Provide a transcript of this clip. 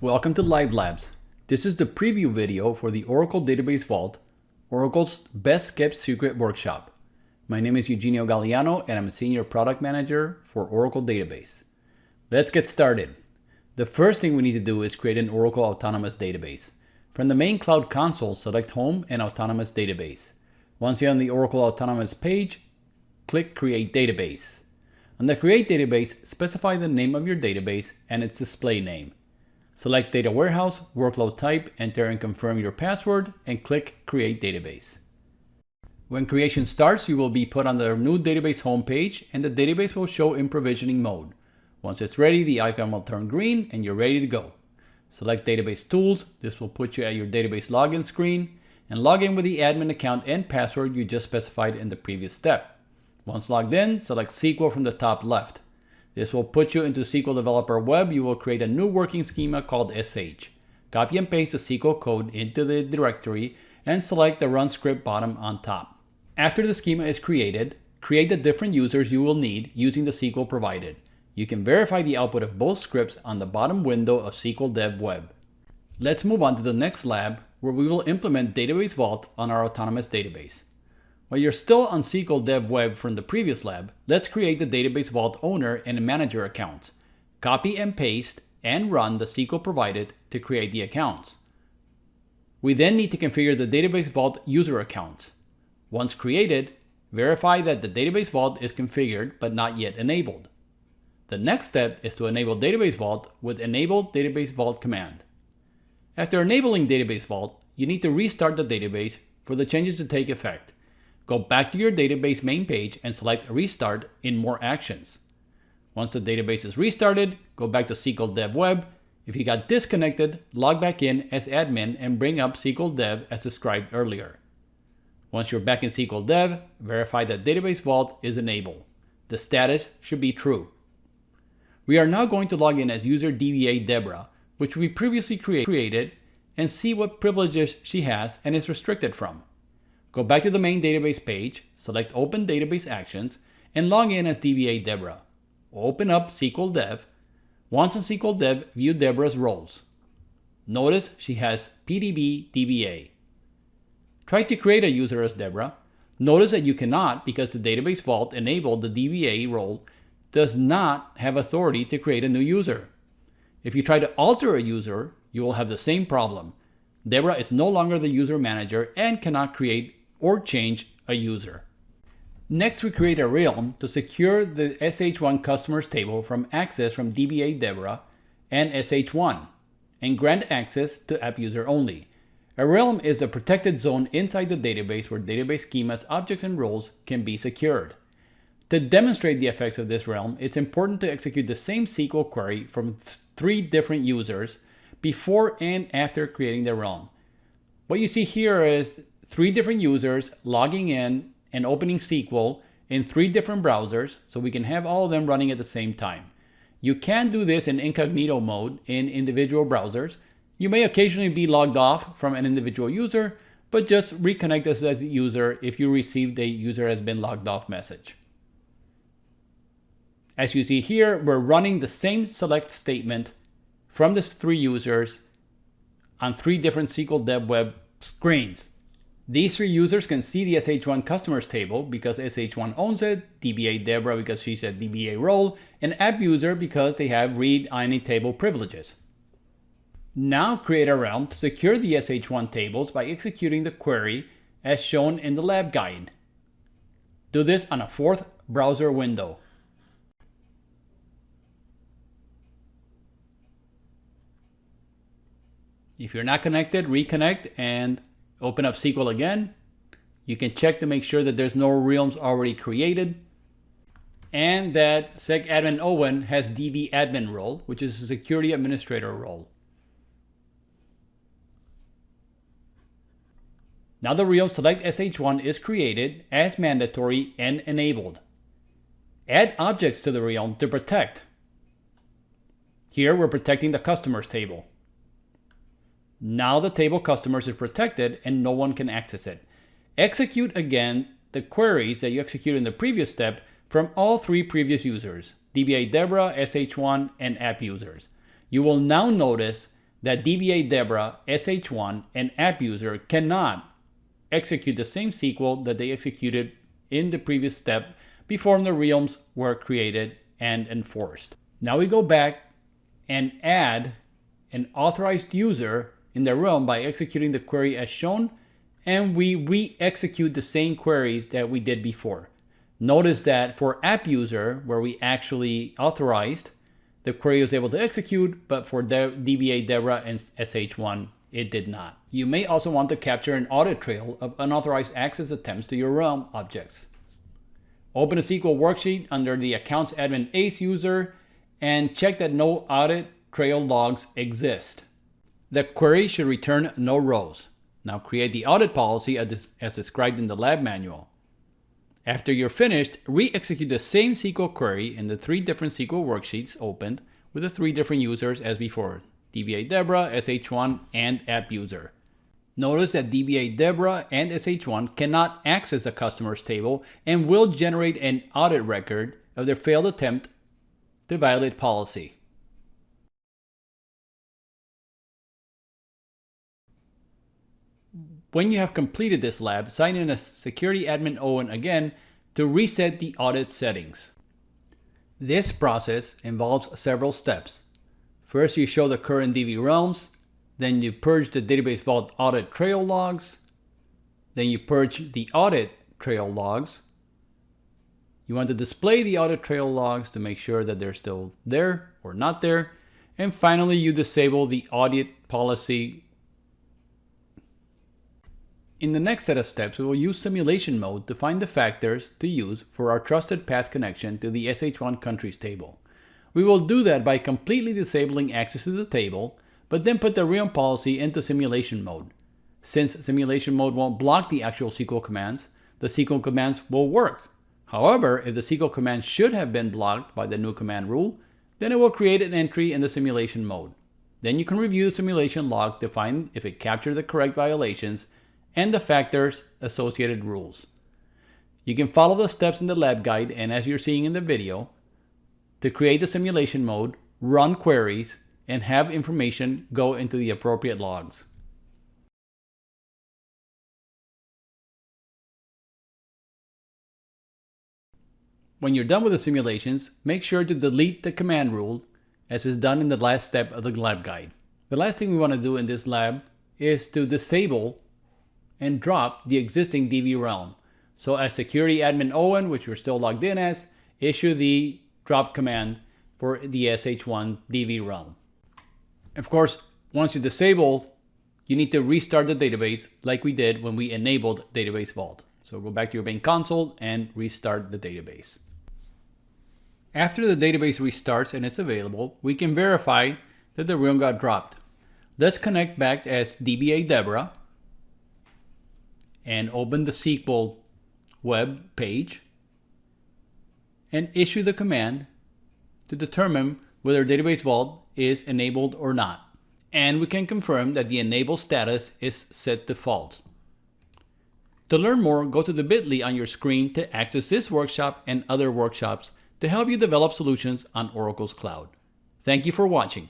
Welcome to Live Labs. This is the preview video for the Oracle Database Vault, Oracle's Best Kept Secret Workshop. My name is Eugenio Galliano and I'm a Senior Product Manager for Oracle Database. Let's get started. The first thing we need to do is create an Oracle Autonomous Database. From the main Cloud Console, select Home and Autonomous Database. Once you're on the Oracle Autonomous page, click Create Database. On the Create Database, specify the name of your database and its display name. Select Data Warehouse, Workload Type, enter and confirm your password, and click Create Database. When creation starts, you will be put on the new database homepage and the database will show in provisioning mode. Once it's ready, the icon will turn green and you're ready to go. Select Database Tools. This will put you at your database login screen and log in with the admin account and password you just specified in the previous step. Once logged in, select SQL from the top left. This will put you into SQL Developer Web. You will create a new working schema called SH. Copy and paste the SQL code into the directory and select the Run Script bottom on top. After the schema is created, create the different users you will need using the SQL provided. You can verify the output of both scripts on the bottom window of SQL Dev Web. Let's move on to the next lab where we will implement Database Vault on our Autonomous Database. While you're still on SQL Dev Web from the previous lab, let's create the Database Vault owner and manager accounts. Copy and paste and run the SQL provided to create the accounts. We then need to configure the Database Vault user accounts. Once created, verify that the Database Vault is configured but not yet enabled. The next step is to enable Database Vault with Enable Database Vault command. After enabling Database Vault, you need to restart the database for the changes to take effect. Go back to your database main page and select Restart in More Actions. Once the database is restarted, go back to SQL Dev Web. If you got disconnected, log back in as admin and bring up SQL Dev as described earlier. Once you're back in SQL Dev, verify that Database Vault is enabled. The status should be true. We are now going to log in as user DBA Deborah, which we previously created, and see what privileges she has and is restricted from. Go back to the main database page, select Open Database Actions, and log in as DBA Deborah. Open up SQL Dev. Once in SQL Dev, view Deborah's roles. Notice she has PDB DBA. Try to create a user as Deborah. Notice that you cannot because the Database Vault enabled the DBA role does not have authority to create a new user. If you try to alter a user, you will have the same problem. Deborah is no longer the user manager and cannot create or change a user. Next, we create a realm to secure the SH1 customers table from access from DBA Deborah and SH1 and grant access to app user only. A realm is a protected zone inside the database where database schemas, objects, and roles can be secured. To demonstrate the effects of this realm, it's important to execute the same SQL query from 3 different users before and after creating the realm. What you see here is 3 different users logging in and opening SQL in 3 different browsers, so we can have all of them running at the same time. You can do this in incognito mode in individual browsers. You may occasionally be logged off from an individual user, but just reconnect as a user if you received a user has been logged off message. As you see here, we're running the same select statement from the 3 users on 3 different SQL Dev Web screens. These 3 users can see the SH1 customers table because SH1 owns it, DBA Deborah because she's a DBA role, and app user because they have read any table privileges. Now create a realm to secure the SH1 tables by executing the query as shown in the lab guide. Do this on a 4th browser window. If you're not connected, reconnect and open up SQL again. You can check to make sure that there's no realms already created and that SecAdmin Owen has DB admin role, which is a security administrator role. Now the realm select SH1 is created as mandatory and enabled. Add objects to the realm to protect. Here we're protecting the customers table. Now the table customers is protected and no one can access it. Execute again the queries that you executed in the previous step from all 3 previous users, DBA Deborah, SH1, and app users. You will now notice that DBA Debra, SH1, and AppUser cannot execute the same SQL that they executed in the previous step before the realms were created and enforced. Now we go back and add an authorized user in the realm by executing the query as shown, and we re-execute the same queries that we did before. Notice that for AppUser, where we actually authorized, the query was able to execute, but for DBA Debra and SH1, it did not. You may also want to capture an audit trail of unauthorized access attempts to your realm objects. Open a SQL worksheet under the Accounts Admin ACE user and check that no audit trail logs exist. The query should return no rows. Now create the audit policy as described in the lab manual. After you're finished, re-execute the same SQL query in the 3 different SQL worksheets opened with the 3 different users as before: DBA Debra, SH1, and AppUser. Notice that DBA Debra and SH1 cannot access a customers table and will generate an audit record of their failed attempt to violate policy. When you have completed this lab, sign in as Security Admin Owen again to reset the audit settings. This process involves several steps. First, you show the current DB realms, then you purge the Database Vault audit trail logs, then you purge the audit trail logs. You want to display the audit trail logs to make sure that they're still there or not there, and finally you disable the audit policy. In the next set of steps, we will use simulation mode to find the factors to use for our trusted path connection to the SH1 countries table. We will do that by completely disabling access to the table, but then put the realm policy into simulation mode. Since simulation mode won't block the actual SQL commands, the SQL commands will work. However, if the SQL command should have been blocked by the new command rule, then it will create an entry in the simulation mode. Then you can review the simulation log to find if it captured the correct violations and the factors associated rules. You can follow the steps in the lab guide and as you're seeing in the video to create the simulation mode, run queries, and have information go into the appropriate logs. When you're done with the simulations, make sure to delete the command rule as is done in the last step of the lab guide. The last thing we want to do in this lab is to disable and drop the existing DB realm. So as Security Admin Owen, which we're still logged in as, issue the drop command for the SH1 DB realm. Of course, once you disable, you need to restart the database like we did when we enabled Database Vault. So go back to your main console and restart the database. After the database restarts and it's available, we can verify that the realm got dropped. Let's connect back as DBA Debra and open the SQL web page and issue the command to determine whether Database Vault is enabled or not. And we can confirm that the enable status is set to false. To learn more, go to the bit.ly on your screen to access this workshop and other workshops to help you develop solutions on Oracle's cloud. Thank you for watching.